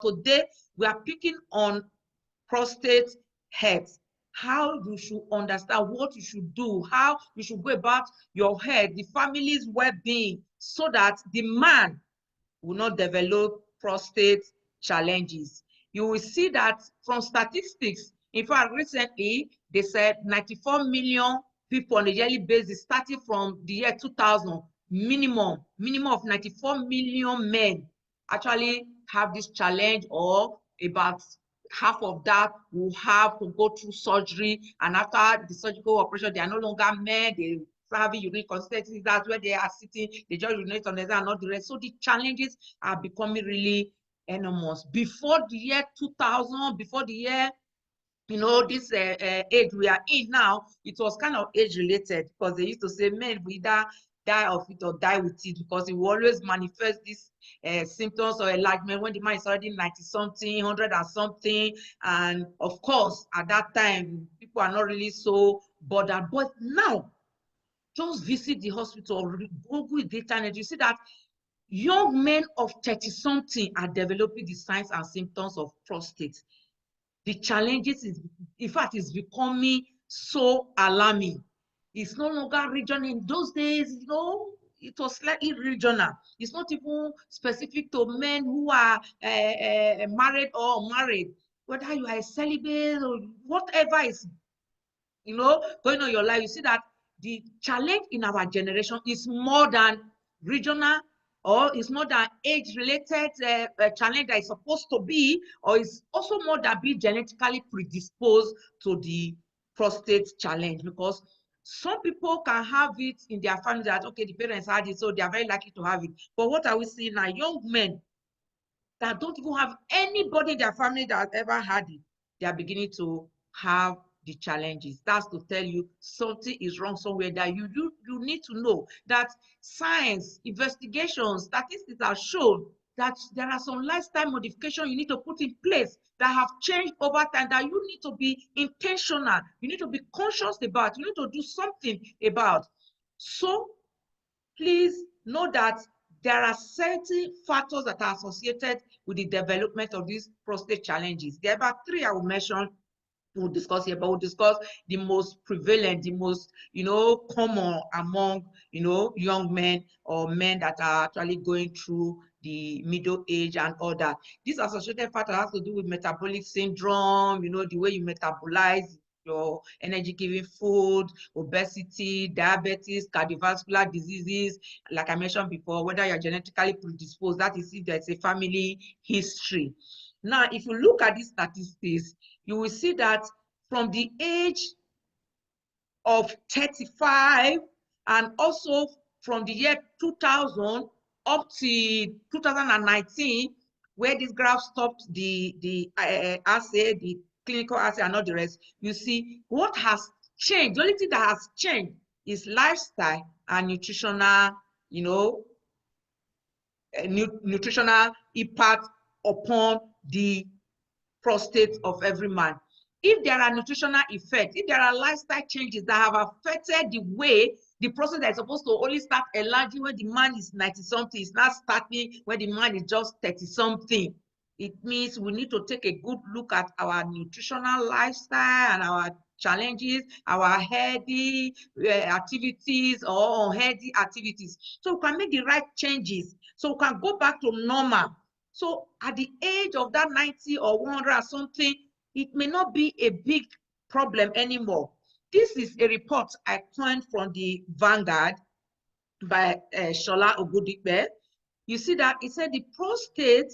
today we are picking on prostate health, how you should understand what you should do, how you should go about your health, the family's well-being, so that the man will not develop prostate challenges. You will see that from statistics, in fact, recently, they said 94 million people on a yearly basis, starting from the year 2000, minimum of 94 million men actually have this challenge, or about half of that will have to go through surgery, and after the surgical operation, they are no longer men, they having urine consistency. That's where they are sitting, they just urinate on the and not the rest. So the challenges are becoming really enormous. Before the year 2000, before the year, this age we are in now, it was kind of age related, because they used to say men will either die of it or die with it, because it will always manifest these symptoms or enlargement when the man is already 90 something, 100 and something. And of course, at that time, people are not really so bothered. But now, just visit the hospital or Google data, and you see that young men of 30 something are developing the signs and symptoms of prostate. The challenges is, in fact, is becoming so alarming. It's no longer regional. In those days, it was slightly regional. It's not even specific to men who are married or unmarried. Whether you are a celibate or whatever is, going on in your life, you see that the challenge in our generation is more than regional, or it's more than age-related challenge that is supposed to be, or it's also more than being genetically predisposed to the prostate challenge, because some people can have it in their family that, okay, the parents had it, so they are very likely to have it. But what are we seeing now? Young men that don't even have anybody in their family that ever had it, they are beginning to have the challenges. That's to tell you something is wrong somewhere, that you need to know that science, investigations, statistics have shown that there are some lifestyle modifications you need to put in place that have changed over time, that you need to be intentional, you need to be conscious about, you need to do something about. So please know that there are certain factors that are associated with the development of these prostate challenges. There are about 3 I will mention. We'll discuss here, but we'll discuss the most prevalent, the most, common among, young men or men that are actually going through the middle age and all that. These associated factors have to do with metabolic syndrome, the way you metabolize your energy-giving food, obesity, diabetes, cardiovascular diseases, like I mentioned before, whether you're genetically predisposed, that is if there's a family history. Now, if you look at these statistics, you will see that from the age of 35, and also from the year 2000 up to 2019, where this graph stopped the assay, the clinical assay and all the rest, you see what has changed. The only thing that has changed is lifestyle and nutritional, nutritional impact upon the prostate of every man. If there are nutritional effects, if there are lifestyle changes that have affected the way the prostate that is supposed to only start enlarging when the man is 90 something, is not starting when the man is just 30 something, it means we need to take a good look at our nutritional lifestyle and our challenges, our healthy activities or unhealthy activities, so we can make the right changes, so we can go back to normal. So at the age of that 90 or 100 or something, it may not be a big problem anymore. This is a report I coined from the Vanguard by Shola Ogudipe. You see that it said the prostate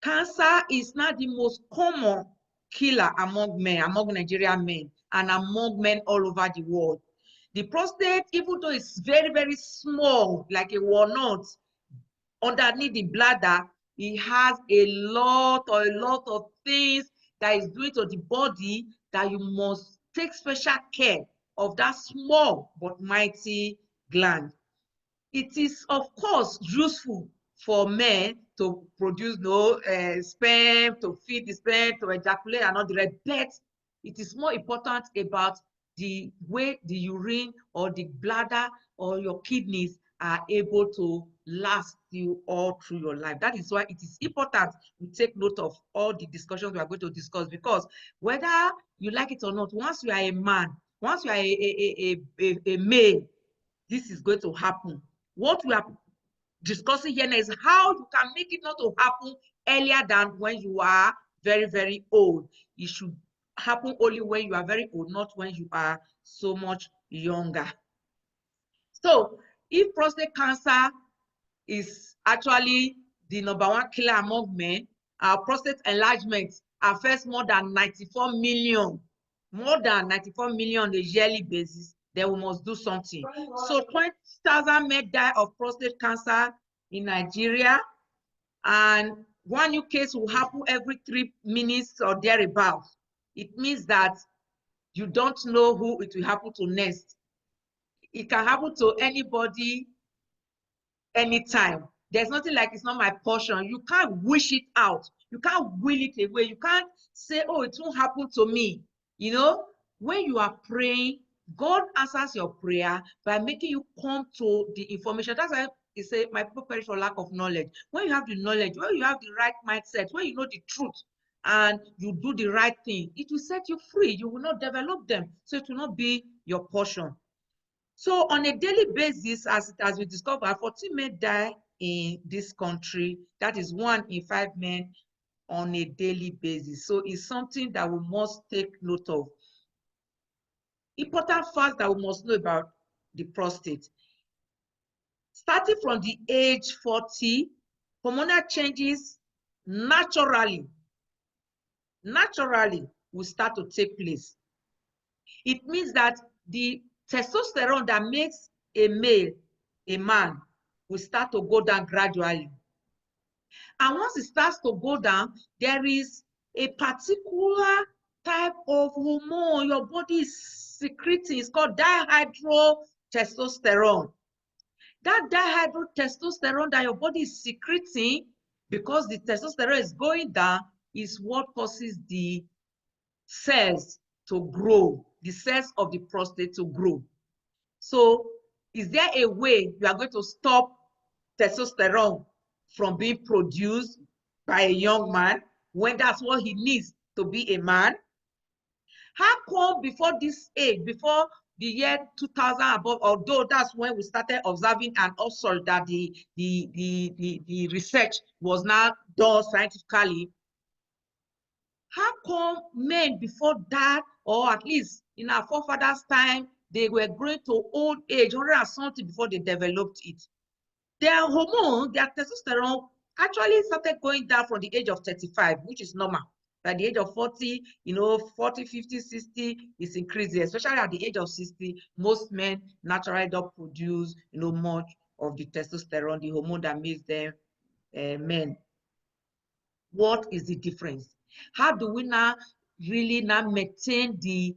cancer is now the most common killer among men, among Nigerian men, and among men all over the world. The prostate, even though it's very, very small, like a walnut, underneath the bladder, it has a lot of things that is doing to the body, that you must take special care of that small but mighty gland. It is, of course, useful for men to produce sperm, to feed the sperm, to ejaculate and all the rest, but it is more important about the way the urine or the bladder or your kidneys are able to last you all through your life. That is why it is important we take note of all the discussions we are going to discuss, because whether you like it or not, once you are a man, once you are a male, this is going to happen. What we are discussing here now is how you can make it not to happen earlier than when you are very, very old. It should happen only when you are very old, not when you are so much younger. So if prostate cancer is actually the #1 killer among men, our prostate enlargement affects more than 94 million on a yearly basis, then we must do something. So 20,000 men die of prostate cancer in Nigeria, and one new case will happen every 3 minutes or thereabouts. It means that you don't know who it will happen to next. It can happen to anybody, anytime. There's nothing like it's not my portion. You can't wish it out. You can't will it away. You can't say, oh, it won't happen to me. You know, when you are praying, God answers your prayer by making you come to the information. That's why he said, my people perish for lack of knowledge. When you have the knowledge, when you have the right mindset, when you know the truth, and you do the right thing, it will set you free. You will not develop them. So it will not be your portion. So on a daily basis, as we discovered, 14 men die in this country. That is 1 in 5 men on a daily basis. So it's something that we must take note of. Important facts that we must know about the prostate. Starting from the age 40, hormonal changes naturally will start to take place. It means that the testosterone that makes a male a man will start to go down gradually. And once it starts to go down, there is a particular type of hormone your body is secreting. It's called dihydrotestosterone. That dihydrotestosterone that your body is secreting, because the testosterone is going down, is what causes the cells to grow, the cells of the prostate to grow. So is there a way you are going to stop testosterone from being produced by a young man when that's what he needs to be a man? How come before this age, before the year 2000 above, although that's when we started observing and also that the research was now done scientifically, how come men before that, or at least in our forefathers' time, they were growing to old age, 100 and something, before they developed it? Their hormone, their testosterone, actually started going down from the age of 35, which is normal. By the age of 40, 40, 50, 60, it's increasing. Especially at the age of 60, most men naturally don't produce, much of the testosterone, the hormone that makes them men. What is the difference? How do we now really now maintain the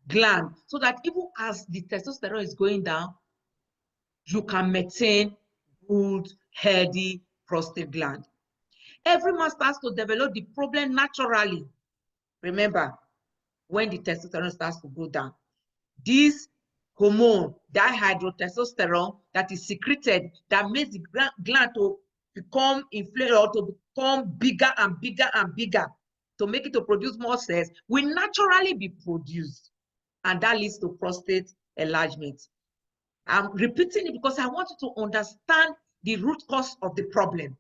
gland so that even as the testosterone is going down, you can maintain good, healthy prostate gland? Every man starts to develop the problem naturally. Remember, when the testosterone starts to go down, this hormone, dihydrotestosterone, that is secreted, that makes the gland to become inflamed or to become bigger and bigger and bigger, to make it to produce more cells, will naturally be produced. And that leads to prostate enlargement. I'm repeating it because I want you to understand the root cause of the problem.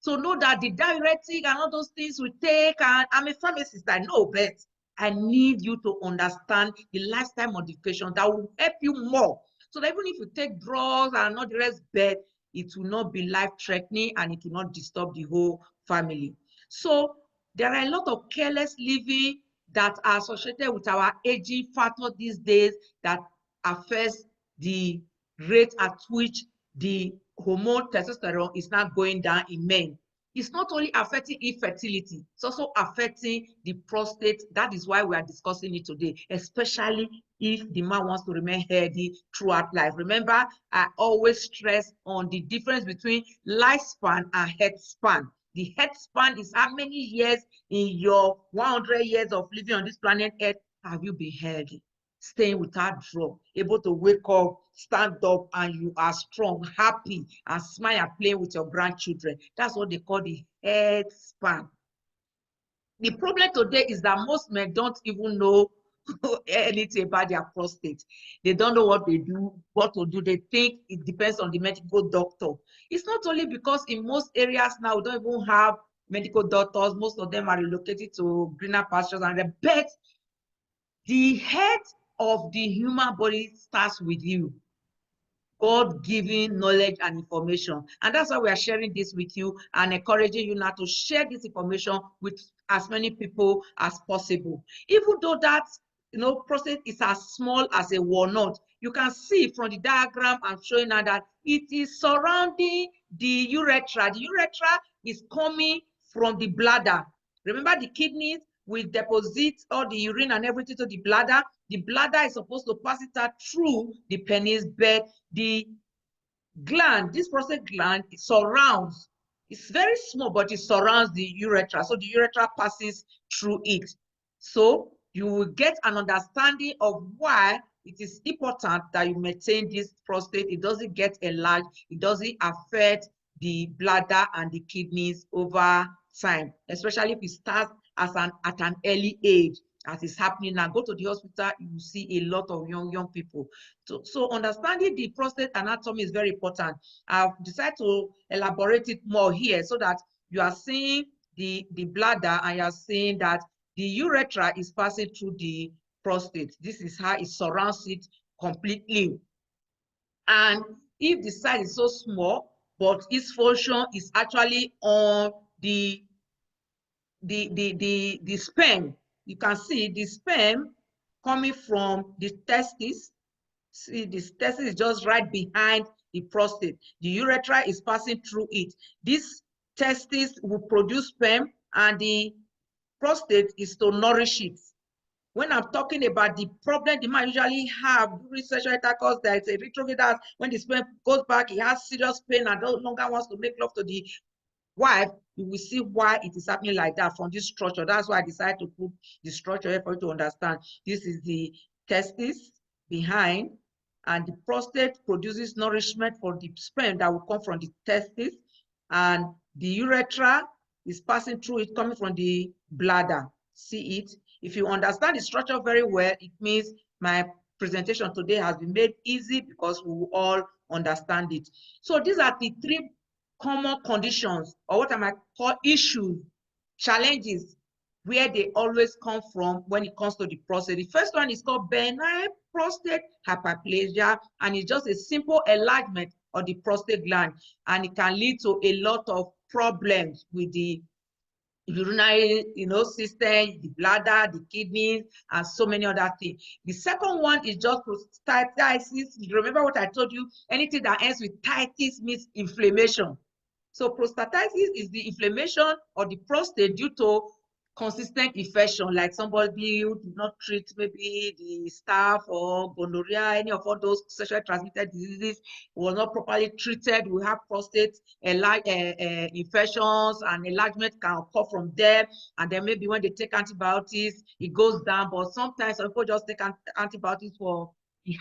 So know that the diuretic and all those things we take, and I'm a pharmacist, I know, but I need you to understand the lifestyle modification that will help you more. So that even if you take drugs and not the rest, but it will not be life-threatening and it will not disturb the whole family. So there are a lot of careless living that are associated with our aging factor these days that affects the rate at which the hormone testosterone is now going down in men. It's not only affecting infertility, it's also affecting the prostate. That is why we are discussing it today, especially if the man wants to remain healthy throughout life. Remember, I always stress on the difference between lifespan and health span. The health span is how many years in your 100 years of living on this planet Earth have you been healthy? staying without drop, able to wake up, stand up, and you are strong, happy, and smile and playing with your grandchildren. That's what they call the head span. The problem today is that most men don't even know anything about their prostate. They don't know what they do, what to do. They think it depends on the medical doctor. It's not only because in most areas now we don't even have medical doctors. Most of them are relocated to greener pastures, and the bet the head of the human body starts with you. God-given knowledge and information. And that's why we are sharing this with you and encouraging you now to share this information with as many people as possible. Even though that, prostate is as small as a walnut, you can see from the diagram I'm showing now that it is surrounding the urethra. The urethra is coming from the bladder. Remember, the kidneys will deposit all the urine and everything to the bladder. The bladder is supposed to pass it out through the penis, but the gland, this prostate gland, it surrounds. It's very small, but it surrounds the urethra. So the urethra passes through it. So you will get an understanding of why it is important that you maintain this prostate. It doesn't get enlarged. It doesn't affect the bladder and the kidneys over time, especially if it starts at an early age, as is happening now. Go to the hospital, you see a lot of young people. So understanding the prostate anatomy is very important. I've decided to elaborate it more here so that you are seeing the bladder and you are seeing that the urethra is passing through the prostate. This is how it surrounds it completely. And if the size is so small, but its function is actually on the sperm, you can see the sperm coming from the testis. See, this testis is just right behind the prostate. The urethra is passing through it. This testis will produce sperm, and the prostate is to nourish it. When I'm talking about the problem the man usually have during sexual intercourse, there is a retrovirus. When the sperm goes back, he has serious pain and no longer wants to make love to the wife. You will see why it is happening like that from this structure. That's why I decided to put the structure here for you to understand. This is the testis behind, and the prostate produces nourishment for the sperm that will come from the testis, and the urethra is passing through it, coming from the bladder. See it? If you understand the structure very well, it means my presentation today has been made easy because we will all understand it. So these are the three common conditions, or what I might call issues, challenges, where they always come from when it comes to the prostate. The first one is called benign prostate hyperplasia, and it's just a simple enlargement of the prostate gland, and it can lead to a lot of problems with the urinary system, the bladder, the kidneys, and so many other things. The second one is just prostatitis. Remember what I told you? Anything that ends with titis means inflammation. So prostatitis is the inflammation of the prostate due to consistent infection, like somebody who did not treat maybe the staph or gonorrhea, any of all those sexually transmitted diseases, was not properly treated. We have prostate infections, and enlargement can occur from them. And then maybe when they take antibiotics, it goes down. But sometimes some people just take antibiotics for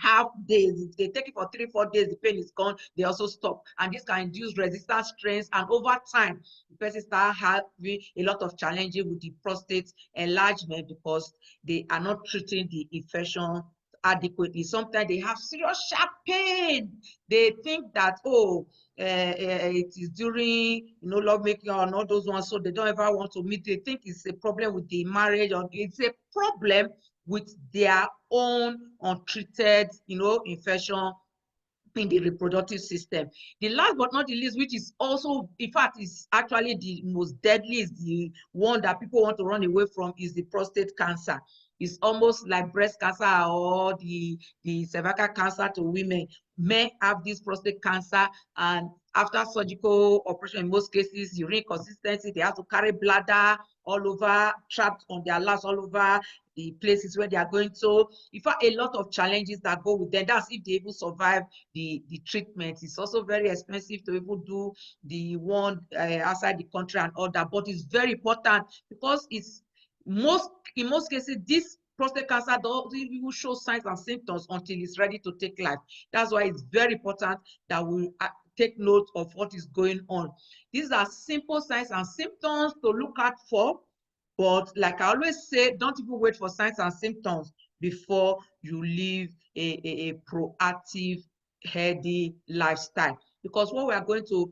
half days. If they take it for 3-4 days, the pain is gone, they also stop. And this can induce resistance strains, and over time the person start having a lot of challenges with the prostate enlargement because they are not treating the infection adequately. Sometimes they have serious sharp pain. They think that, oh, it is during lovemaking and all those ones, so they don't ever want to meet. They think it's a problem with the marriage, or it's a problem with their own untreated infection in the reproductive system. The last but not the least, which is also, in fact, is actually the most deadly, is the one that people want to run away from, is the prostate cancer. It's almost like breast cancer or the cervical cancer to women. Men have this prostate cancer, and after surgical operation, in most cases, urine consistency, they have to carry bladder all over, trapped on their laps all over the places where they are going to. In fact, a lot of challenges that go with them. That's if they even survive the treatment. It's also very expensive to even do the one outside the country and all that. But it's very important because in most cases, this prostate cancer doesn't even show signs and symptoms until it's ready to take life. That's why it's very important that we take note of what is going on. These are simple signs and symptoms to look out for. But like I always say, don't even wait for signs and symptoms before you live a proactive, healthy lifestyle. Because what we are going to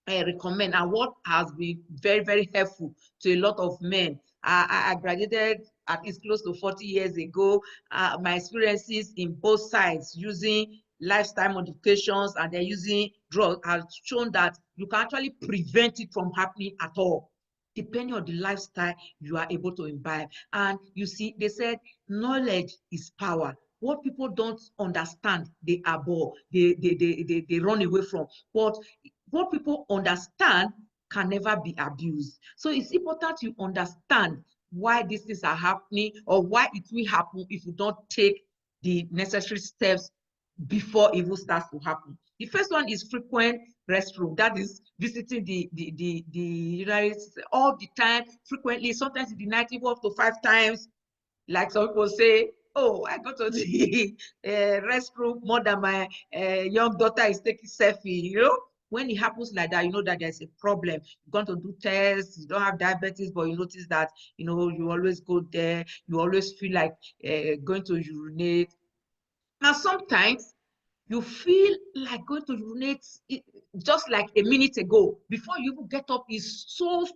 recommend and what has been very, very helpful to a lot of men. I graduated at least close to 40 years ago. My experiences in both sides using lifestyle modifications and then using drugs have shown that you can actually prevent it from happening at all, depending on the lifestyle you are able to imbibe. And you see, they said knowledge is power. What people don't understand, they abhor, they run away from. But what people understand can never be abused. So it's important you understand why these things are happening or why it will happen if you don't take the necessary steps before it even starts to happen. The first one is frequent restroom. That is visiting the United States all the time, frequently, sometimes in the night, even up to 5 times. Like some people say, oh, I go to the restroom more than my young daughter is taking selfie, you know. When it happens like that, you know that there's a problem. You're going to do tests, you don't have diabetes, but you notice that, you know, you always go there, you always feel like going to urinate. Now, sometimes you feel like going to urinate just like a minute ago. Before you even get up, is so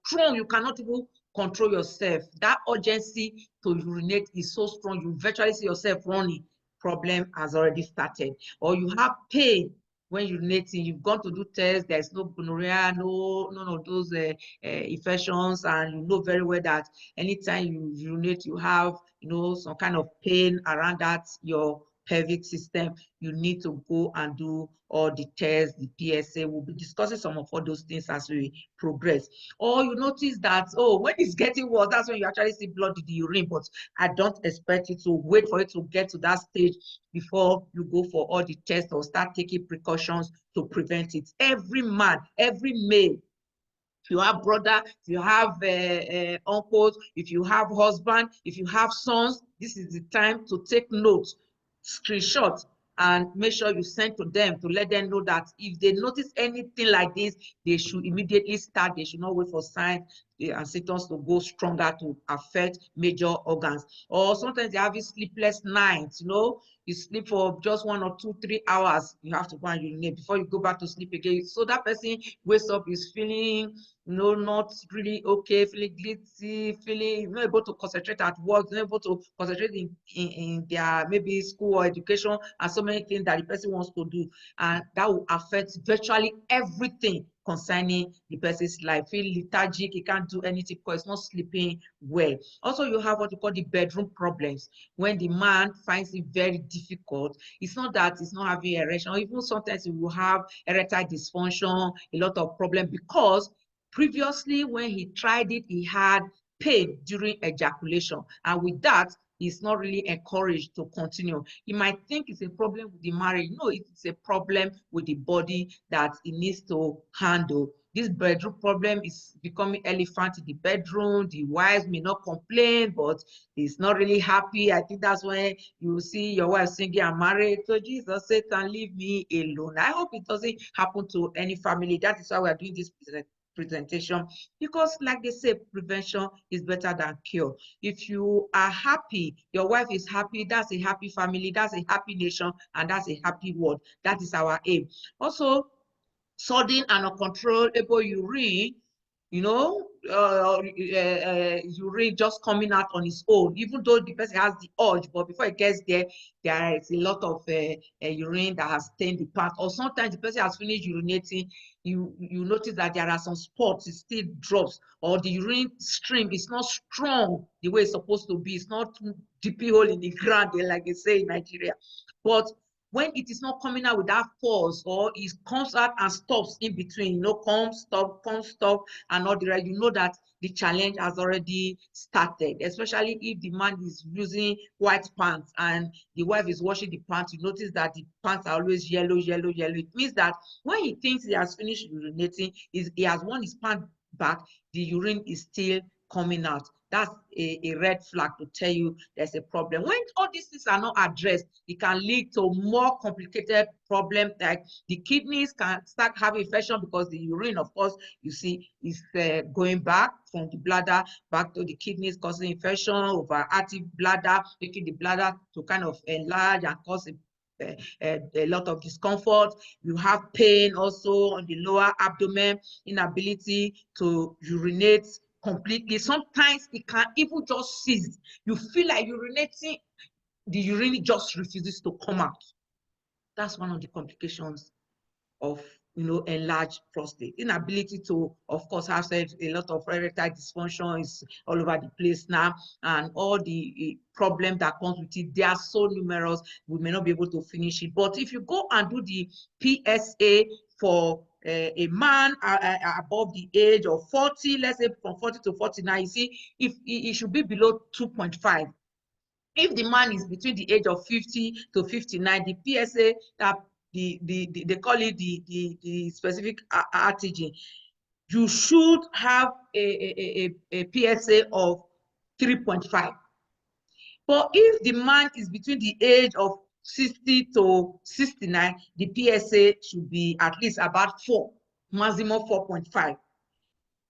strong, you cannot even control yourself. That urgency to urinate is so strong, you virtually see yourself running. Problem has already started. Or you have pain when urinating, you've gone to do tests, there's no gonorrhea, none of those infections, and you know very well that anytime you urinate, you have, you know, some kind of pain around that, your pelvic system. You need to go and do all the tests, the PSA. We'll be discussing some of all those things as we progress. Or you notice that, oh, when it's getting worse, that's when you actually see blood in the urine. But I don't expect you to wait for it to get to that stage before you go for all the tests or start taking precautions to prevent it. Every man, every male, if you have brother, if you have uncles, if you have husband, if you have sons, this is the time to take notes, screenshot, and make sure you send to them to let them know that if they notice anything like this, they should immediately start. They should not wait for signs and symptoms to go stronger to affect major organs. Or sometimes they're having sleepless nights, you know, you sleep for just 1 or 2, 3 hours, you have to go and urinate before you go back to sleep again. So that person wakes up, is feeling, you know, not really okay, feeling guilty, feeling not able to concentrate at work, not able to concentrate in their maybe school or education, and so many things that the person wants to do. And that will affect virtually everything concerning the person's life. Feel lethargic, he can't do anything because he's not sleeping well. Also, you have what you call the bedroom problems. When the man finds it very difficult, it's not that he's not having erection, or even sometimes he will have erectile dysfunction, a lot of problem, because previously when he tried it, he had pain during ejaculation, and with that, he's not really encouraged to continue. He might think it's a problem with the marriage. No, it's a problem with the body that he needs to handle. This bedroom problem is becoming elephant in the bedroom. The wives may not complain, but he's not really happy. I think that's when you see your wife singing, "I'm married to Jesus, Satan, leave me alone." I hope it doesn't happen to any family. That is why we are doing this presentation, because like they say, prevention is better than cure. If you are happy, your wife is happy, that's a happy family, that's a happy nation, and that's a happy world. That is our aim. Also, sudden and uncontrollable urine, you know, urine just coming out on its own, even though the person has the urge, but before it gets there, there is a lot of urine that has stained the pants. Or sometimes the person has finished urinating, you notice that there are some spots, it still drops, or the urine stream is not strong the way it's supposed to be. It's not deep hole in the ground, like they say in Nigeria. But when it is not coming out with that force, or it comes out and stops in between, you know, come, stop, and all the rest, you know that the challenge has already started, especially if the man is using white pants and the wife is washing the pants. You notice that the pants are always yellow. It means that when he thinks he has finished urinating, he has worn his pants back, the urine is still coming out. that's a red flag to tell you there's a problem. When all these things are not addressed, it can lead to more complicated problems, like the kidneys can start having infection because the urine, of course, you see, is going back from the bladder back to the kidneys, causing infection, overactive bladder, making the bladder to kind of enlarge and cause a lot of discomfort. You have pain also on the lower abdomen, inability to urinate completely. Sometimes it can even just cease. You feel like urinating, the urine just refuses to come out. That's one of the complications of enlarged prostate. Inability to, of course, have said a lot of erectile dysfunction is all over the place now, and all the problems that comes with it, they are so numerous, we may not be able to finish it. But if you go and do the PSA for a man above the age of 40, let's say from 40 to 49, you see, if it should be below 2.5. If the man is between the age of 50 to 59, the PSA that they call it the specific antigen, you should have a PSA of 3.5. But if the man is between the age of 60 to 69, the PSA should be at least about 4, maximum 4.5.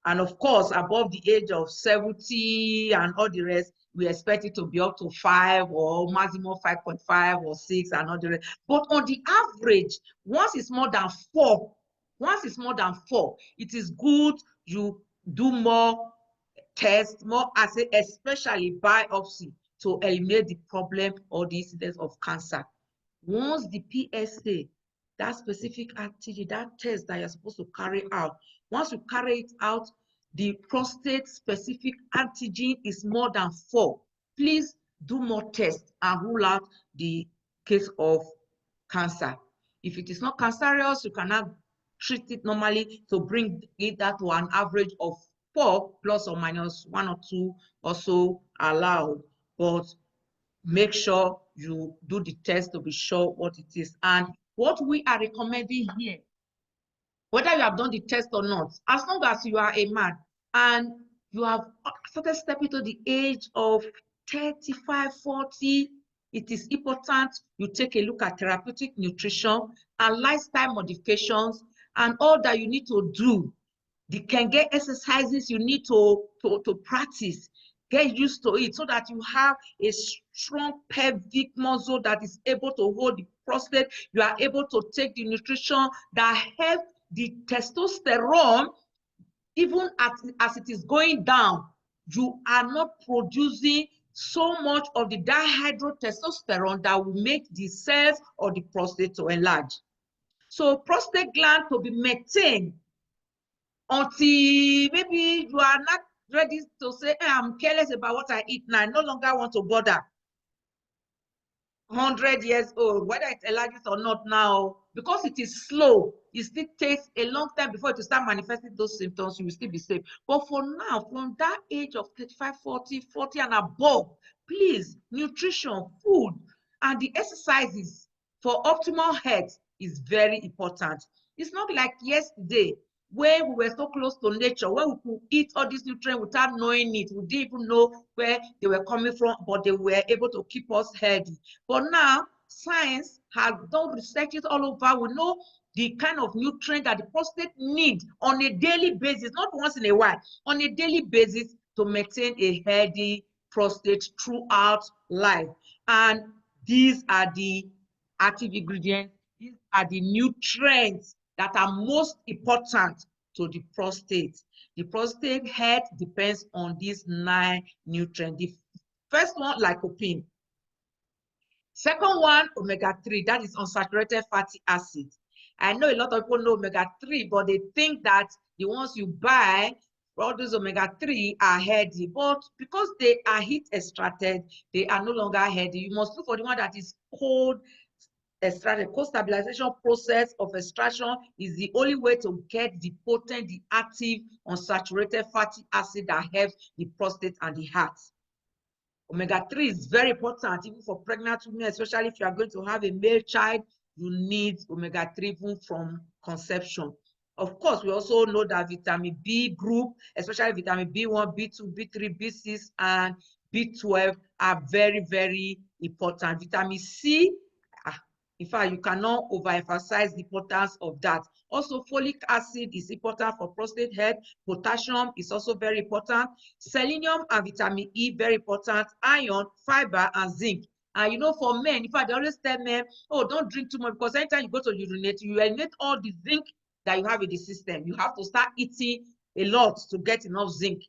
And of course, above the age of 70 and all the rest, we expect it to be up to 5 or maximum 5.5 or 6 and all the rest. But on the average, once it's more than 4, it is good you do more tests, more assays, especially biopsy, to eliminate the problem or the incidence of cancer. Once the PSA, that specific antigen, that test that you're supposed to carry out, once you carry it out, the prostate specific antigen is more than 4, please do more tests and rule out the case of cancer. If it is not cancerous, you cannot treat it normally to bring it that to an average of 4 plus or minus 1 or 2 or so allowed. But make sure you do the test to be sure what it is. And what we are recommending here, whether you have done the test or not, as long as you are a man and you have started stepping to the age of 35, 40, it is important you take a look at therapeutic nutrition and lifestyle modifications and all that you need to do. The can get exercises you need to practice. Get used to it so that you have a strong pelvic muscle that is able to hold the prostate. You are able to take the nutrition that helps the testosterone, even as it is going down. You are not producing so much of the dihydrotestosterone that will make the cells of the prostate to enlarge. So prostate gland to be maintained until maybe you are not ready to say, hey, I'm careless about what I eat now. I no longer want to bother. 100 years old, whether it enlarges or not now, because it is slow, it still takes a long time before it will start manifesting those symptoms, you will still be safe. But for now, from that age of 35, 40 and above, please, nutrition, food, and the exercises for optimal health is very important. It's not like yesterday, where we were so close to nature, where we could eat all these nutrients without knowing it. We didn't even know where they were coming from, but they were able to keep us healthy. But now, science has done researches all over. We know the kind of nutrient that the prostate needs on a daily basis, not once in a while, on a daily basis to maintain a healthy prostate throughout life. And these are the active ingredients, these are the nutrients that are most important to the prostate. The prostate health depends on these 9 nutrients. The first one, lycopene. Second one, omega-3, that is unsaturated fatty acids. I know a lot of people know omega-3, but they think that the ones you buy, all those omega-3 are healthy, but because they are heat extracted, they are no longer healthy. You must look for the one that is cold extraction. Cold stabilization process of extraction is the only way to get the potent, the active, unsaturated fatty acid that helps the prostate and the heart. Omega-3 is very important even for pregnant women, especially if you are going to have a male child. You need omega-3 even from conception. Of course, we also know that vitamin B group, especially vitamin B1, B2, B3, B6, and B12 are very, very important. Vitamin C, in fact, you cannot overemphasize the importance of that. Also, folic acid is important for prostate health. Potassium is also very important. Selenium and vitamin E, very important. Iron, fiber, and zinc. And you know, for men, in fact, they always tell men, oh, don't drink too much, because anytime you go to urinate, you eliminate all the zinc that you have in the system. You have to start eating a lot to get enough zinc.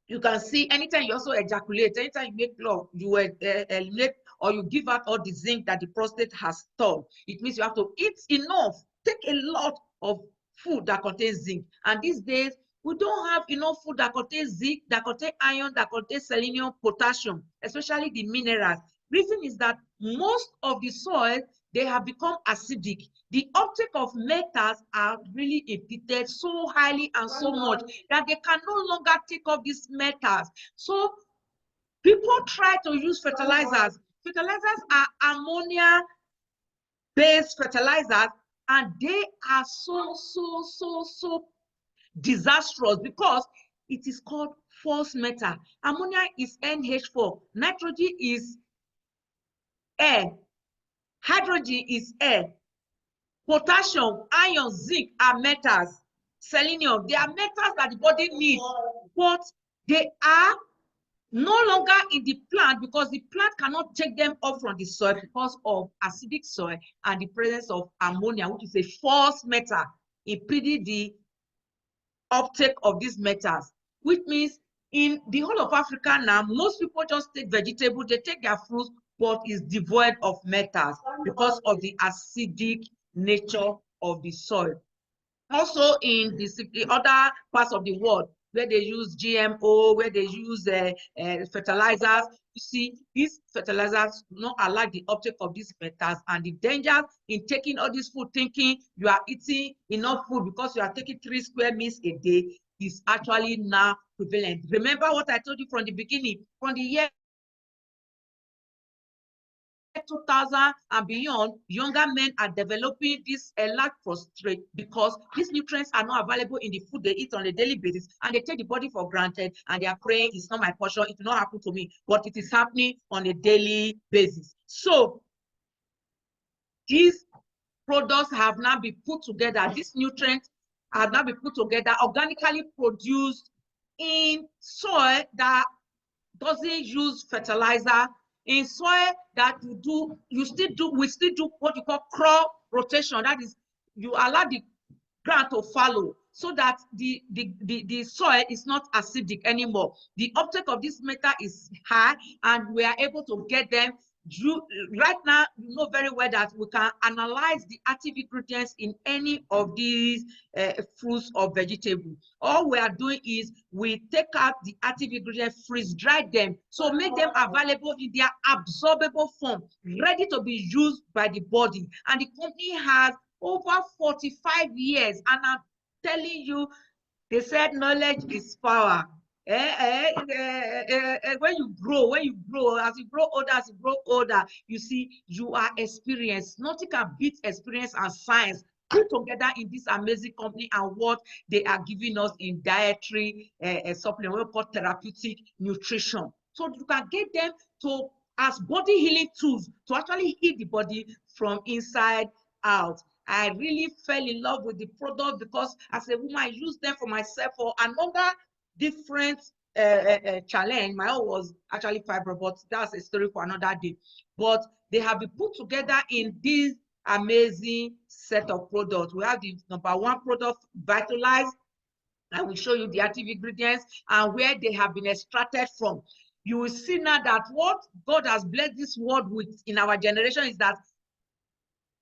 You can see anytime you also ejaculate, anytime you make love, you eliminate or you give out all the zinc that the prostate has stored. It means you have to eat enough, take a lot of food that contains zinc. And these days, we don't have enough food that contains zinc, that contains iron, that contains selenium, potassium, especially the minerals. Reason is that most of the soil, they have become acidic. The uptake of metals are really impeded so highly and so much that they can no longer take up these metals. So people try to use fertilizers. Fertilizers are ammonia-based fertilizers, and they are so disastrous because it is called false metal. Ammonia is NH4, nitrogen is air, hydrogen is air, potassium, iron, zinc are metals. Selenium, they are metals that the body needs, but they are no longer in the plant because the plant cannot take them up from the soil because of acidic soil and the presence of ammonia, which is a false metal, impeding the uptake of these metals, which means in the whole of Africa now, most people just take vegetables, they take their fruits, but it's devoid of metals because of the acidic nature of the soil. Also in the other parts of the world where they use GMO, where they use fertilizers, you see, these fertilizers do not allow the uptake of these metals, and the danger in taking all this food thinking you are eating enough food because you are taking 3 square meals a day is actually now prevalent. Remember what I told you from the beginning, from the year 2000 and beyond, younger men are developing this large prostate because these nutrients are not available in the food they eat on a daily basis, and they take the body for granted, and they are praying it's not my portion, it will not happen to me, but it is happening on a daily basis. So these products have now been put together, these nutrients have now been put together, organically produced in soil that doesn't use fertilizer, in soil that we still do what you call crop rotation. That is, you allow the ground to fallow so that the soil is not acidic anymore. The uptake of this metal is high, and we are able to get them. Right now, you know very well that we can analyze the active ingredients in any of these fruits or vegetables. All we are doing is we take out the active ingredients, freeze dry them, so make them available in their absorbable form, ready to be used by the body. And the company has over 45 years, and I'm telling you, they said knowledge is power. When you grow, as you grow older, you see, you are experienced. Nothing can beat experience and science put together in this amazing company and what they are giving us in dietary supplement, what we call therapeutic nutrition. So you can get them to as body healing tools to actually heal the body from inside out. I really fell in love with the product because as a woman, I used them for myself for another different challenge. My own was actually fibro, but that's a story for another day. But they have been put together in this amazing set of products. We have the #1 product, Vitalize. I will show you the active ingredients and where they have been extracted from. You will see now that what God has blessed this world with in our generation is that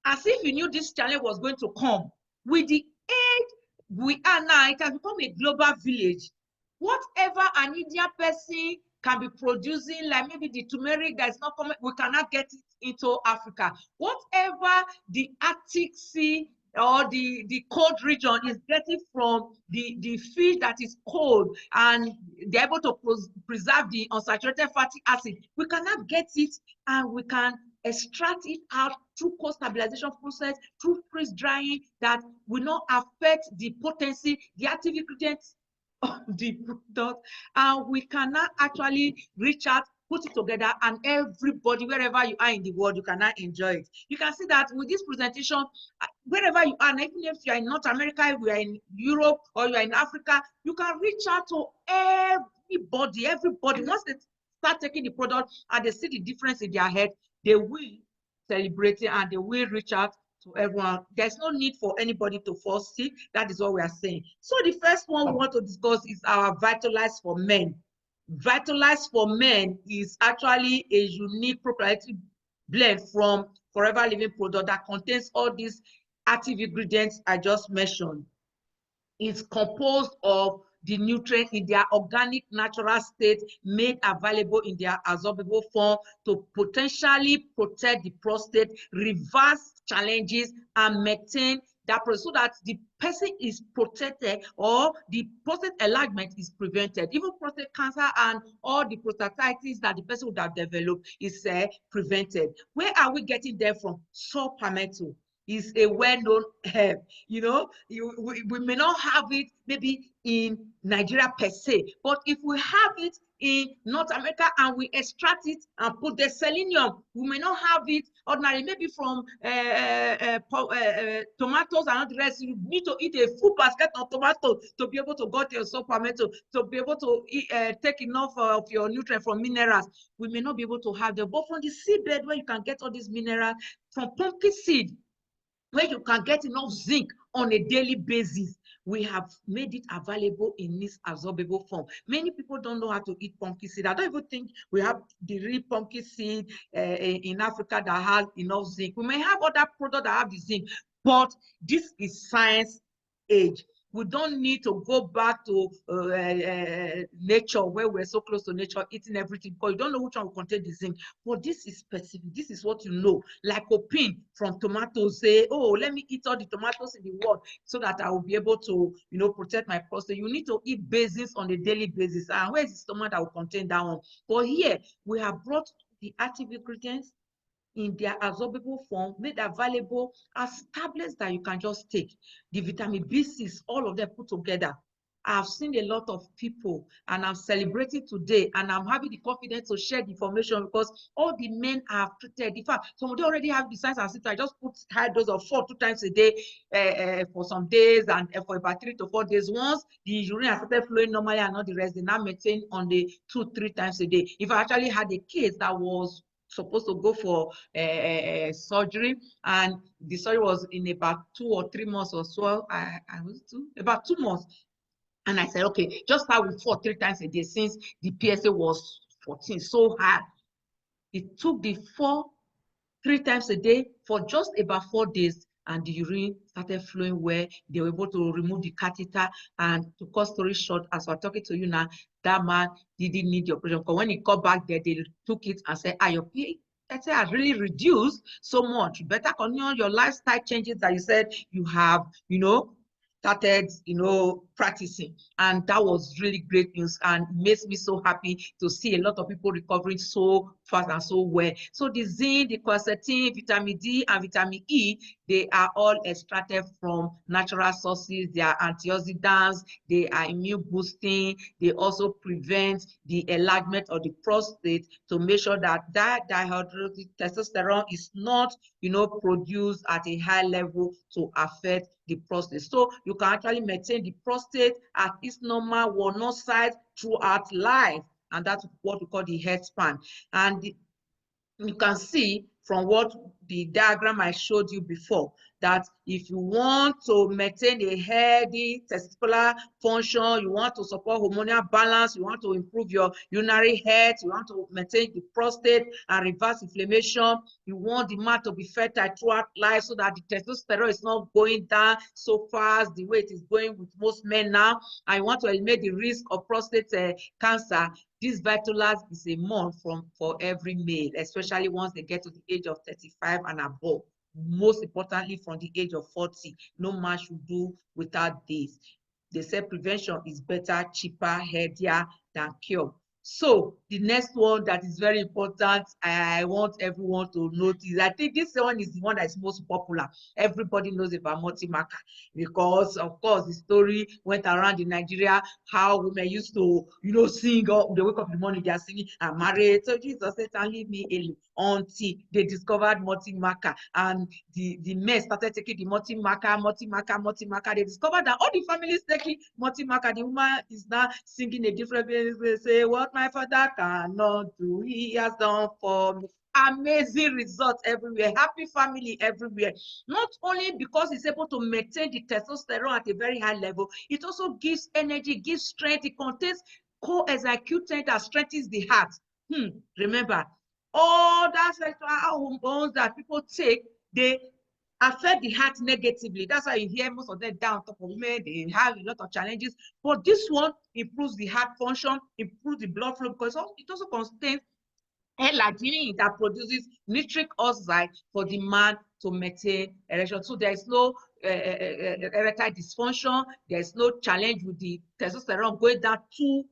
as if he knew this challenge was going to come. With the age we are now, it has become a global village. Whatever an Indian person can be producing, like maybe the turmeric that is not coming, we cannot get it into Africa. Whatever the Arctic Sea or the cold region is getting from the fish that is cold, and they're able to preserve the unsaturated fatty acid, we cannot get it, and we can extract it out through cold stabilization process, through freeze drying, that will not affect the potency, the active ingredients of the product, and we cannot actually reach out, put it together, and everybody, wherever you are in the world, you cannot enjoy it. You can see that with this presentation, wherever you are, even if you are in North America, if you are in Europe, or you are in Africa, you can reach out to everybody. Once they start taking the product and they see the difference in their head, they will celebrate it and they will reach out to everyone. There's no need for anybody to fall sick. That is what we are saying. So the first one we want to discuss is our Vitalize for Men. Vitalize for Men is actually a unique proprietary blend from Forever Living product that contains all these active ingredients I just mentioned. It's composed of the nutrients in their organic natural state, made available in their absorbable form to potentially protect the prostate, reverse challenges, and maintain that process so that the person is protected or the prostate enlargement is prevented. Even prostate cancer and all the prostatitis that the person would have developed is prevented. Where are we getting them from? Saw palmetto is a well-known herb. You know, we may not have it maybe in Nigeria per se, but if we have it in North America and we extract it and put the selenium, we may not have it ordinary, maybe from tomatoes and all the rest. You need to eat a full basket of tomatoes to be able to get your saw palmetto, to be able to eat, take enough of your nutrients from minerals. We may not be able to have them, but from the seedbed where you can get all these minerals, from pumpkin seed, where you can get enough zinc on a daily basis, we have made it available in this absorbable form. Many people don't know how to eat pumpkin seed. I don't even think we have the real pumpkin seed in Africa that has enough zinc. We may have other products that have the zinc, but this is science age. We don't need to go back to nature, where we're so close to nature, eating everything, because you don't know which one will contain the zinc. But this is specific. This is what you know. Lycopene from tomatoes. Say, oh, let me eat all the tomatoes in the world so that I will be able to, you know, protect my prostate. You need to eat bases on a daily basis. And where is the stomach that will contain that one? But here we have brought the active ingredients in their absorbable form, made available as tablets that you can just take. The vitamin B6, all of them put together. I've seen a lot of people, and I'm celebrating today, and I'm having the confidence to share the information because all the men are treated. In fact, some of them already have the signs and symptoms. I just put high dose of 4 2 times a day for some days, and for about 3 to 4 days. Once the urine has started flowing normally and all the rest, they now maintain on the 2 3 times a day. If I actually had a case that was supposed to go for surgery, and the surgery was in about 2 or 3 months or so, about 2 months. And I said, okay, just start with 4 3 times a day, since the PSA was 14, so high. It took the 4 3 times a day for just about 4 days, and the urine started flowing where they were able to remove the catheter. And to cut story short, as we're talking to you now, that man didn't need the operation, because when he got back there, they took it and said, your PSA has really reduced so much. You better continue your lifestyle changes that you said you have, you know, started, you know, practicing. And that was really great news, and it makes me so happy to see a lot of people recovering so fast and so well. So the zinc, the quercetin, vitamin D, and vitamin E, they are all extracted from natural sources. They are antioxidants, they are immune boosting, they also prevent the enlargement of the prostate, to make sure that that dihydrotestosterone testosterone is not, you know, produced at a high level to affect the prostate. So you can actually maintain the prostate at its normal walnut size throughout life, and that's what we call the health span. And you can see from what the diagram I showed you before, that if you want to maintain a healthy testicular function, you want to support hormonal balance, you want to improve your urinary health, you want to maintain the prostate and reverse inflammation, you want the man to be fertile throughout life so that the testosterone is not going down so fast the way it is going with most men now, and you want to eliminate the risk of prostate cancer, this Vitalize is a must for every male, especially once they get to the age of 35 and above. Most importantly, from the age of 40, no man should do without this. They say prevention is better, cheaper, healthier than cure. So the next one that is very important, I want everyone to notice. I think this one is the one that is most popular. Everybody knows about multi-marker because, of course, the story went around in Nigeria how women used to, sing. They wake up in the morning, they are singing, "I'm married to Jesus, Satan, leave me alone," until they discovered multi-marker, and the men started taking the multi-marker. They discovered that all the families taking multi-marker, the woman is now singing a different way. Say, "What my father cannot do, he has done for me." Amazing results everywhere, happy family everywhere. Not only because it's able to maintain the testosterone at a very high level, it also gives energy, gives strength. It contains co-executant that strengthens the heart. Remember, all that sexual hormones that people take, they affect the heart negatively. That's why you hear most of them down on top of women. They have a lot of challenges. But this one improves the heart function, improves the blood flow, because it also contains L-arginine that produces nitric oxide for the man to maintain erection. So there is no erectile dysfunction. There is no challenge with the testosterone going down too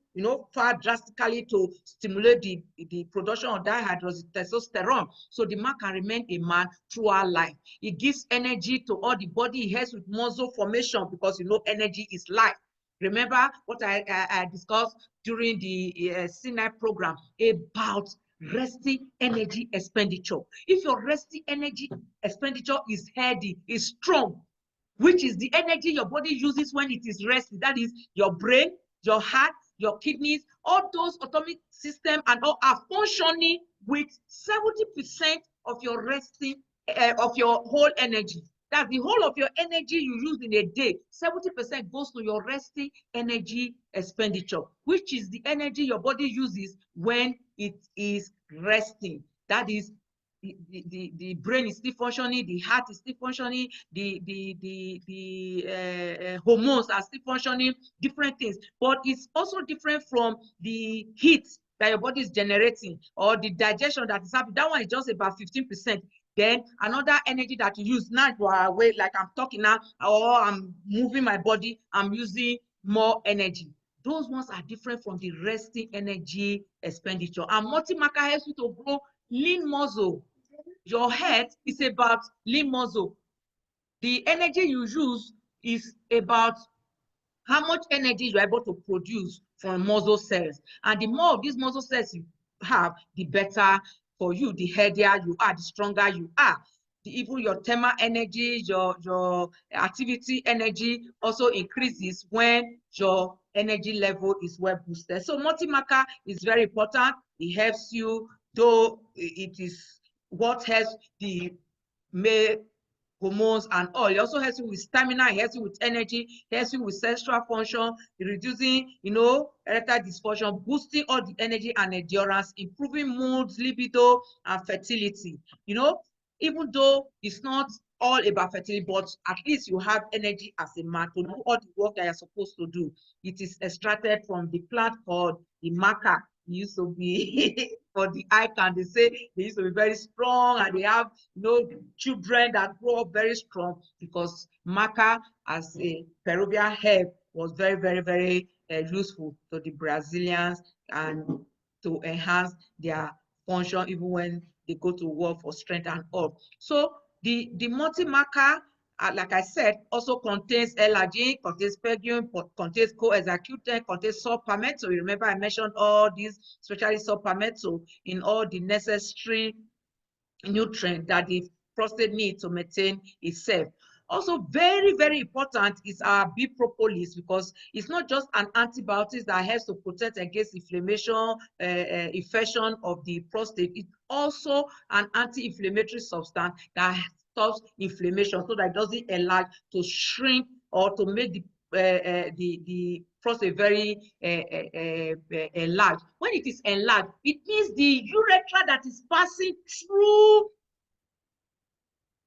far drastically to stimulate the production of dihydroxy testosterone. So the man can remain a man throughout life. It gives energy to all the body. It helps with muscle formation because energy is life. Remember what I discussed during the C9 program about resting energy expenditure. If your resting energy expenditure is healthy, is strong, which is the energy your body uses when it is resting, that is your brain, your heart, your kidneys, all those autonomic systems and all are functioning with 70% of your resting of your whole energy. That's the whole of your energy you use in a day. 70% goes to your resting energy expenditure, which is the energy your body uses when it is resting. That is, the brain is still functioning, the heart is still functioning, the hormones are still functioning, different things. But it's also different from the heat that your body is generating or the digestion that is happening. That one is just about 15%. Then another energy that you use now, you are awake, like I'm talking now, or I'm moving my body, I'm using more energy. Those ones are different from the resting energy expenditure. And multi-marker helps you to grow lean muscle. Your head is about lean muscle. The energy you use is about how much energy you're able to produce from muscle cells. And the more of these muscle cells you have, the better for you. The healthier you are, the stronger you are. Even your thermal energy, your activity energy also increases when your energy level is well boosted. So multi-marker is very important. It helps you, though it is what helps the male hormones and all. It also helps you with stamina, it helps you with energy, it helps you with sexual function, reducing, erectile dysfunction, boosting all the energy and endurance, improving mood, libido, and fertility. Even though it's not all about fertility, but at least you have energy as a man to do all the work that you're supposed to do. It is extracted from the plant called the maca. It used to be for the icon. They say they used to be very strong, and they have children that grow up very strong because maca as a Peruvian herb was very, very, very useful to the Brazilians and to enhance their function even when they go to work for strength and all. So the multi-marker, like I said, also contains L-arginine, contains pegium, contains co-executant, contains sulfamethyl. You remember I mentioned all these, especially sulfamethyl, in all the necessary nutrients that the prostate needs to maintain itself. Also, very, very important is our bee propolis, because it's not just an antibiotic that helps to protect against inflammation, infection of the prostate. It's also an anti-inflammatory substance that stops inflammation so that it doesn't enlarge to shrink or to make the prostate very enlarged. When it is enlarged, it means the urethra that is passing through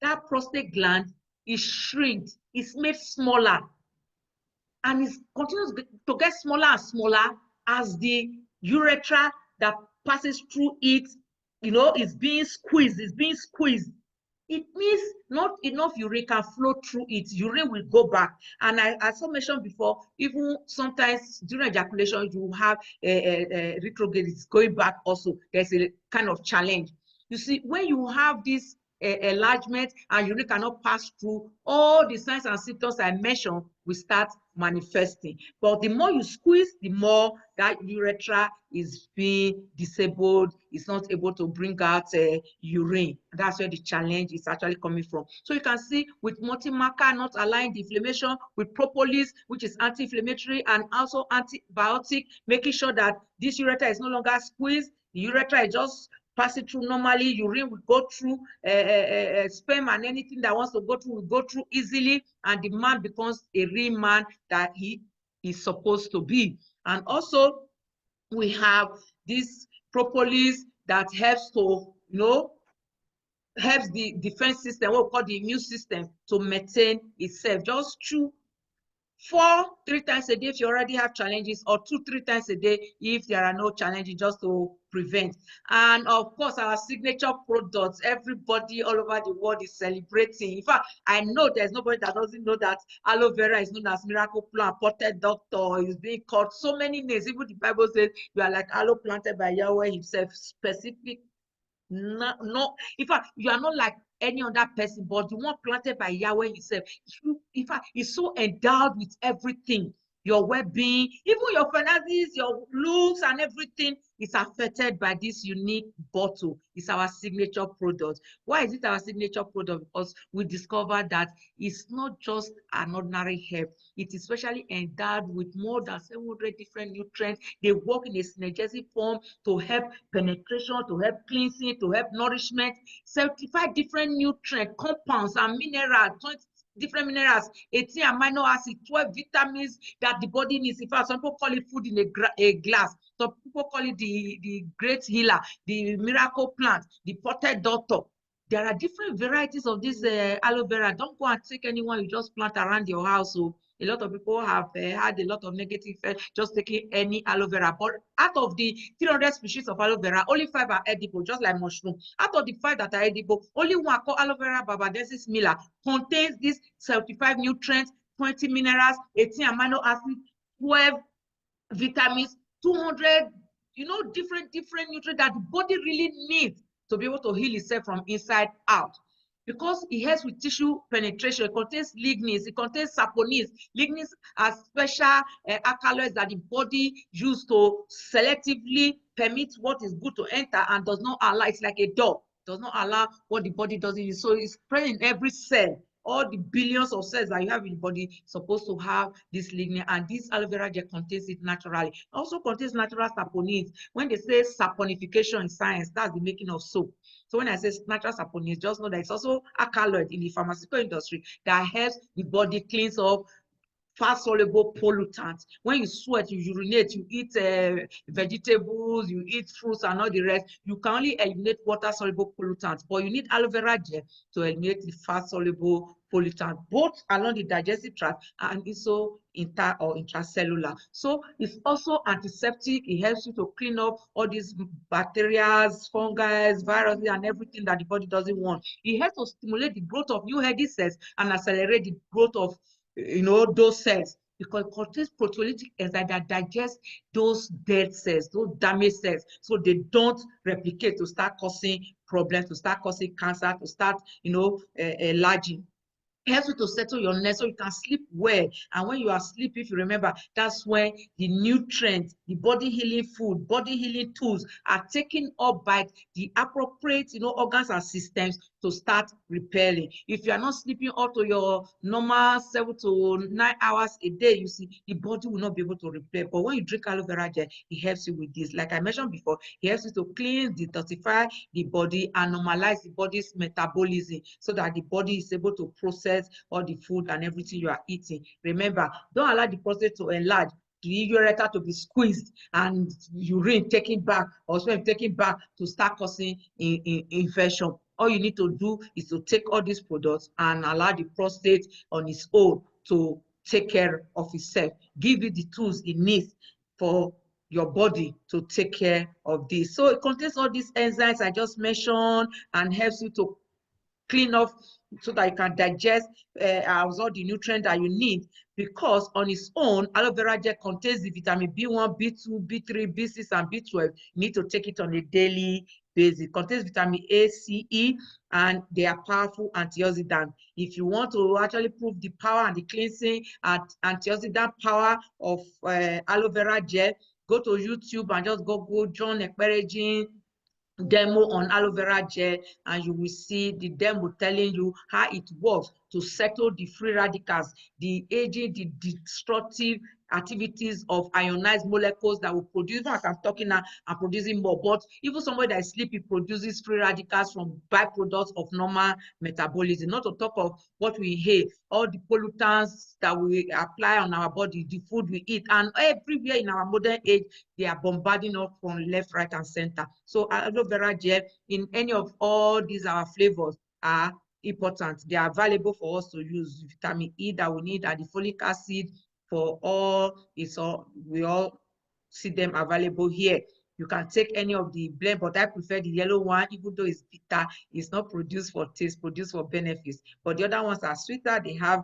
that prostate gland is shrinked, is made smaller, and it continues to get smaller and smaller as the urethra that passes through it, is being squeezed, it means not enough urine can flow through it. Urine will go back. And as I mentioned before, even sometimes during ejaculation, you have a retrograde is going back also. There's a kind of challenge. You see, when you have this enlargement and urine cannot pass through, all the signs and symptoms I mentioned will start manifesting. But the more you squeeze, the more that urethra is being disabled, it's not able to bring out urine. That's where the challenge is actually coming from. So you can see with multi-marker not allowing the inflammation, with propolis, which is anti-inflammatory and also antibiotic, making sure that this urethra is no longer squeezed. The urethra is just passing through normally. Urine will go through, sperm and anything that wants to go through will go through easily, and the man becomes a real man that he is supposed to be. And also we have this propolis that helps to, helps the defense system, what we call the immune system, to maintain itself. Just chew 3 times a day if you already have challenges, or 2-3 times a day if there are no challenges, just to prevent. And of course, our signature products, everybody all over the world is celebrating. In fact, I know there's nobody that doesn't know that aloe vera is known as miracle plant, potted doctor, is being called so many names. Even the Bible says you are like aloe planted by Yahweh himself, specific. No, in fact, you are not like any other person, but the one planted by Yahweh himself. In fact, is so endowed with everything. Your well-being, even your finances, your looks and everything is affected by this unique bottle. It's our signature product. Why is it our signature product? Because we discovered that it's not just an ordinary herb. It is specially endowed with more than 700 different nutrients. They work in a synergistic form to help penetration, to help cleansing, to help nourishment. 75 different nutrient compounds and minerals, 20 different minerals, 18 amino acids, 12 vitamins that the body needs. In fact, some people call it food in a glass. Some people call it the great healer, the miracle plant, the potted doctor. There are different varieties of this aloe vera. Don't go and take anyone you just plant around your house. So a lot of people have had a lot of negative effects just taking any aloe vera. But out of the 300 species of aloe vera, only 5 are edible, just like mushroom. Out of the 5 that are edible, only one called aloe vera barbadensis miller contains these 75 nutrients, 20 minerals, 18 amino acids, 12 vitamins, 200, different nutrients that the body really needs to be able to heal itself from inside out. Because it helps with tissue penetration, it contains lignins, it contains saponins. Lignins are special alkaloids that the body uses to selectively permit what is good to enter and does not allow. It's like a door, does not allow what the body doesn't use. So it's present in every cell. All the billions of cells that you have in the body supposed to have this lignin, and this aloe vera gel contains it naturally. It also contains natural saponins. When they say saponification in science, that's the making of soap. So when I say natural saponins, just know that it's also alkaloid in the pharmaceutical industry that helps the body cleanse off fat-soluble pollutants. When you sweat, you urinate, you eat vegetables, you eat fruits and all the rest, you can only eliminate water-soluble pollutants, but you need aloe vera gel to eliminate the fat-soluble pollutants, both along the digestive tract and also inter or intracellular. So it's also antiseptic. It helps you to clean up all these bacteria, fungi, viruses, and everything that the body doesn't want. It helps to stimulate the growth of new healthy cells and accelerate the growth of those cells, because it contains proteolytic enzymes that digest those dead cells, those damaged cells, so they don't replicate to start causing problems, to start causing cancer, to start enlarging. It helps you to settle your nerves so you can sleep well. And when you are asleep, if you remember, that's when the nutrients, the body healing food, body healing tools are taken up by the appropriate organs and systems to start repairing. If you are not sleeping up to your normal 7 to 9 hours a day, you see, the body will not be able to repair. But when you drink aloe vera gel, it helps you with this. Like I mentioned before, it helps you to cleanse, detoxify the body and normalize the body's metabolism so that the body is able to process all the food and everything you are eating. Remember, don't allow the prostate to enlarge, the urethra to be squeezed, and urine taken back or sperm taken back to start causing infection. All you need to do is to take all these products and allow the prostate on its own to take care of itself. Give it the tools it needs for your body to take care of this. So it contains all these enzymes I just mentioned and helps you to clean off so that you can digest absorb the nutrient that you need. Because on its own, aloe vera gel contains the vitamin B1, B2, B3, B6, and B12. You need to take it on a daily basis. It contains vitamin A, C, E, and they are powerful antioxidants. If you want to actually prove the power and the cleansing and antioxidant power of aloe vera gel, go to YouTube and just Google John Ekperejin demo on aloe vera gel, and you will see the demo telling you how it works to settle the free radicals, the aging, the destructive activities of ionized molecules that will produce. As I'm talking now, I'm producing more, but even somebody that is sleepy produces free radicals from byproducts of normal metabolism. Not to talk of what we inhale, all the pollutants that we apply on our body, the food we eat, and everywhere in our modern age, they are bombarding us from left, right, and center. So aloe vera gel in any of all these our flavors are important. They are available for us to use. Vitamin E that we need, and the folic acid for all, we all see them available here. You can take any of the blend, but I prefer the yellow one, even though it's bitter. It's not produced for taste, produced for benefits. But the other ones are sweeter. They have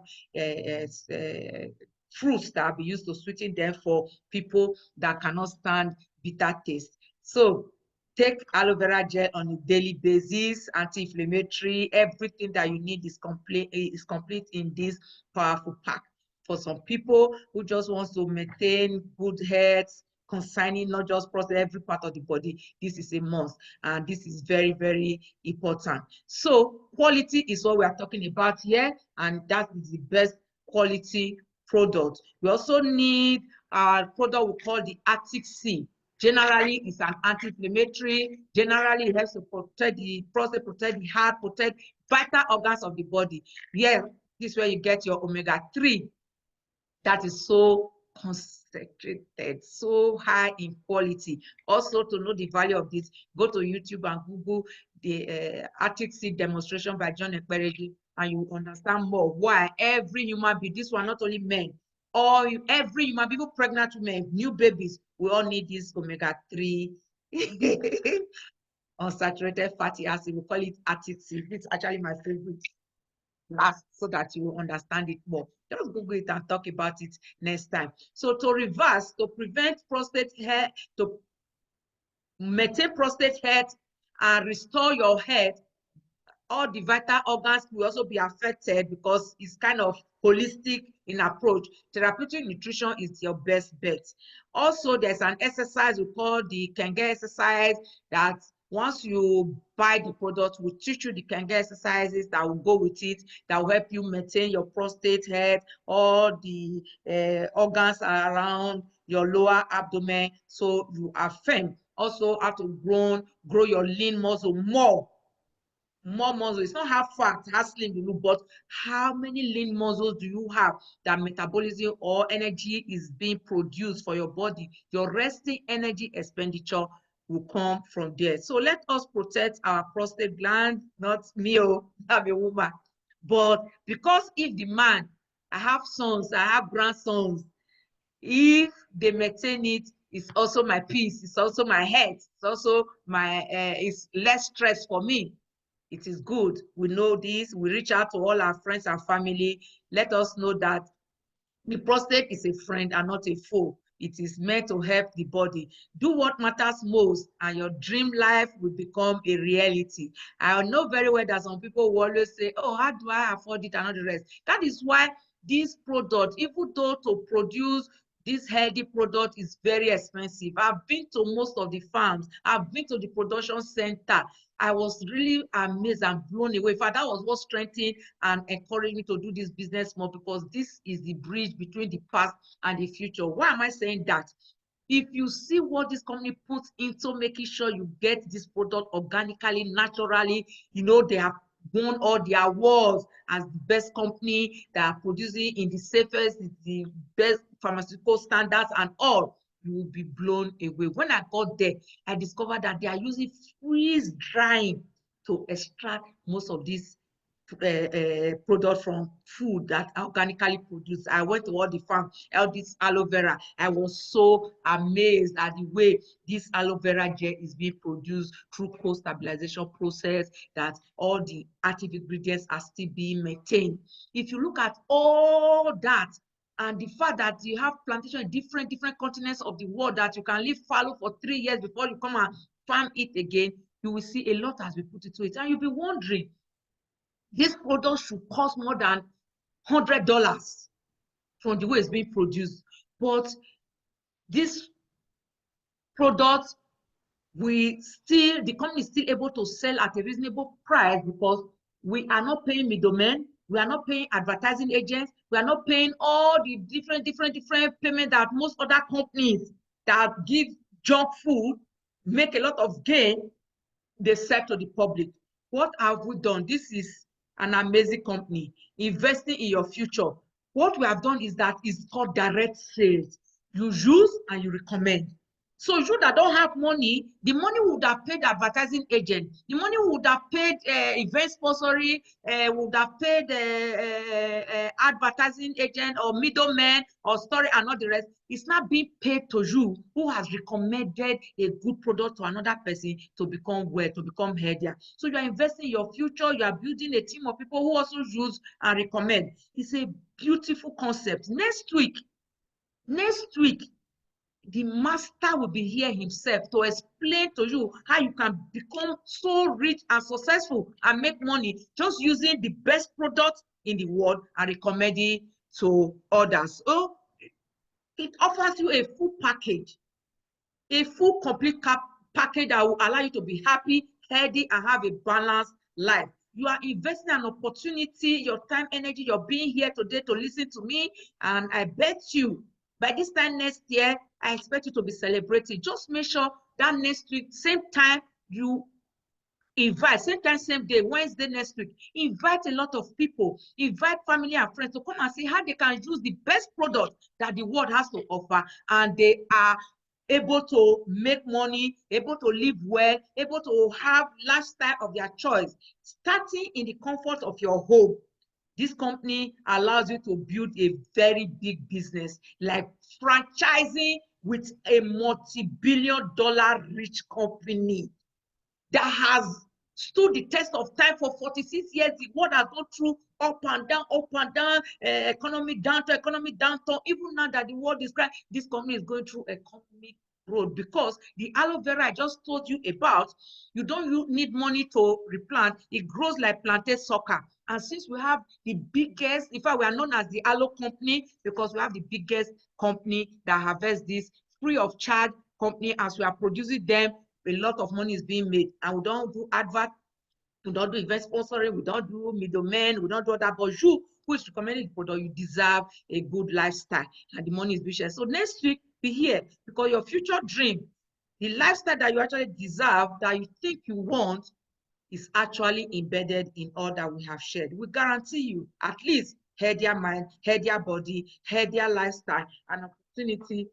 fruits that be used to sweeten them for people that cannot stand bitter taste. So take aloe vera gel on a daily basis, anti-inflammatory, everything that you need is complete in this powerful pack. For some people who just wants to maintain good health, concerning not just prostate, every part of the body, this is a must, and this is very, very important. So quality is what we are talking about here, and that is the best quality product. We also need our product we call the Arctic Sea. Generally, it's an anti-inflammatory. Generally, it helps to protect the prostate, protect the heart, protect vital organs of the body. Yeah, this is where you get your omega-3. That is so concentrated, so high in quality. Also, to know the value of this, go to YouTube and Google the Arctic Sea demonstration by John Ekperejin, and you will understand more why every human being, this one not only men, or every human, people pregnant women, new babies, we all need this omega-3 unsaturated fatty acid. We call it Arctic Sea. It's actually my favorite last, so that you will understand it more. Just Google it and talk about it next time. So to reverse, to prevent prostate health, to maintain prostate health and restore your health, all the vital organs will also be affected because it's kind of holistic in approach. Therapeutic nutrition is your best bet. Also, there's an exercise we call the Kenge exercise that once you buy the product, we'll teach you the Kenge exercises that will go with it, that will help you maintain your prostate health, all the organs around your lower abdomen, so you are firm. Also, how to grow your lean muscle more muscle. It's not how fat, how slim you look, but how many lean muscles do you have that metabolism or energy is being produced for your body. Your resting energy expenditure will come from there. So let us protect our prostate gland, not me, I'm a woman. But because if the man, I have sons, I have grandsons, if they maintain it, it's also my peace, it's also my health, it's also my, it's less stress for me. It is good. We know this. We reach out to all our friends and family. Let us know that the prostate is a friend and not a foe. It is meant to help the body. Do what matters most, and your dream life will become a reality. I know very well that some people will always say, oh, how do I afford it and all the rest? That is why this product, even though to produce this healthy product is very expensive. I've been to most of the farms. I've been to the production center. I was really amazed and blown away. In fact, that was what strengthened and encouraged me to do this business more, because this is the bridge between the past and the future. Why am I saying that? If you see what this company puts into making sure you get this product organically, naturally, you know, they have won all the awards as the best company that are producing in the safest, the best pharmaceutical standards and all, you will be blown away. When I got there, I discovered that they are using freeze drying to extract most of these product from food that are organically produced. I went to all the farm, all this aloe vera. I was so amazed at the way this aloe vera gel is being produced through co-stabilization process, that all the active ingredients are still being maintained. If you look at all that, and the fact that you have plantation in different continents of the world that you can live fallow for 3 years before you come and farm it again, you will see a lot has been put into it. And you'll be wondering, this product should cost more than $100 from the way it's being produced. But this product, the company is still able to sell at a reasonable price because we are not paying middlemen, we are not paying advertising agents, we are not paying all the different payment that most other companies that give junk food make a lot of gain, they sell to the public. What have we done? This is an amazing company investing in your future. What we have done is that it's called direct sales. You use and you recommend. So you that don't have money, the money would have paid advertising agent, the money would have paid event sponsoring, would have paid advertising agent or middleman or story and all the rest. It's not being paid to you who has recommended a good product to another person to become well, to become healthier. So you are investing in your future, you are building a team of people who also use and recommend. It's a beautiful concept. Next week, the master will be here himself to explain to you how you can become so rich and successful and make money just using the best product in the world and recommending to others. So it offers you a full package, a full complete package that will allow you to be happy, healthy, and have a balanced life. You are investing an opportunity, your time, energy, you're being here today to listen to me, and I bet you by this time next year, I expect you to be celebrating. Just make sure that next week, same time, you invite, same time, same day, Wednesday next week, invite a lot of people, invite family and friends to come and see how they can use the best product that the world has to offer, and they are able to make money, able to live well, able to have lifestyle of their choice, starting in the comfort of your home. This company allows you to build a very big business, like franchising with a multi-billion-dollar rich company that has stood the test of time for 46 years. The world has gone through up and down, economic downturn. Even now that the world is crying, this company is going through economic road, because the aloe vera I just told you about, you don't need money to replant. It grows like plantain sucker. And since we have the biggest, in fact, we are known as the aloe company because we have the biggest company that harvests this free of charge company. As we are producing them, a lot of money is being made, and we don't do advert, we don't do event sponsoring, we don't do middlemen, we don't do that. But you who is recommending the product, you deserve a good lifestyle, and the money is being shared. So next week, be here, because your future dream, the lifestyle that you actually deserve, that you think you want, is actually embedded in all that we have shared. We guarantee you at least healthier mind, healthier body, healthier lifestyle, and opportunity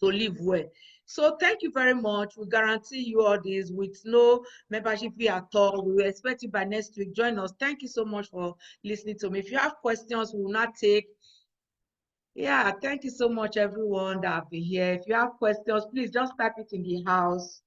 to live well. So thank you very much. We guarantee you all this with no membership fee at all. We will expect you by next week. Join us. Thank you so much for listening to me. If you have questions, we will not take. Yeah, thank you so much, everyone that have been here. If you have questions, please just type it in the house.